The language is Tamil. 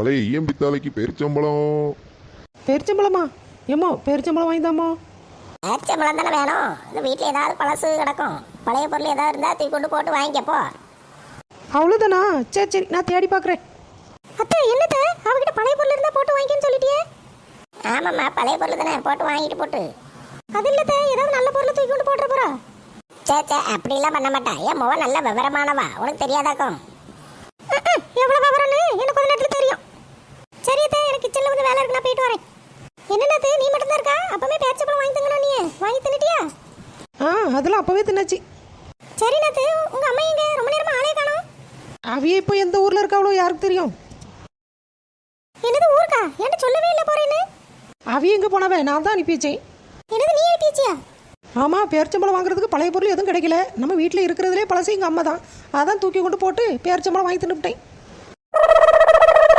பழைய ஈயம் பித்தாளைக்கு பேரிச்சம்பழம். பேரிச்சம்பழமா? ஏம்மா பேரிச்சம்பழம் வாங்கிதாம்மா. பேரிச்சம்பழம் தானே வேணும். இந்த வீட்டில் ஏதாவது பழசு கிடக்கும், பழைய பொருள் ஏதாவது இருந்தால் தூக்கி கொண்டு போட்டு வாங்கிக்கப்போ. அவ்வளோதானா? சரி சரி, நான் தேடி பார்க்குறேன். அத்தை என்னத்த அவகிட்ட பழைய பொருள் இருந்தால் போட்டு வாங்கிக்கன்னு சொல்லிட்டியே? ஆமாம்மா, பழைய பொருள் தானே, போட்டு வாங்கிட்டு போட்டு. அது இல்லத்த, ஏதாவது நல்ல பொருளை தூக்கி கொண்டு போட்டுற போறா. சே அப்படிலாம் பண்ண மாட்டா. என் முவ நல்ல விவரமானவா, உனக்கு தெரியாதாக்கும். எவ்வளோ விவரம்னு எனக்கு கொஞ்ச நேரத்தில் தெரியும். சரி அத்தை, எனக்கு கிச்சனில் வந்து வேலை இருக்கு, நான் போயிட்டு வரேன். என்னென்னது நீ மட்டும்தான் இருக்கா? அப்பவே பேரிச்சம்பழம் வாங்கி தங்கணும். நீ வாங்கி தின்னுட்டியா? அதெல்லாம் அப்போவே தின்னாச்சு. சரி நாத்து, உங்க அம்மா எங்க? ரொம்ப நேரமா ஆளே காணோம். அவையே இப்போ எந்த ஊரில் இருக்காவளோ யாருக்கு தெரியும். என்னது ஊருக்கா? என்கிட்ட சொல்லவே இல்லை போறேன்னு. அவையே எங்கே போனவே? நான் தான் அனுப்பி வச்சேன். என்னது நீ அனுப்பிச்சியா? ஆமாம், பேரிச்சம்பழம் வாங்குறதுக்கு பழைய பொருள் எதுவும் கிடைக்கல. நம்ம வீட்டில் இருக்கிறதுலே பழசு எங்கள் அம்மா தான். அதான் தூக்கி கொண்டு போட்டு பேரிச்சம்பழம் வாங்கி தின்னுவிட்டேன்.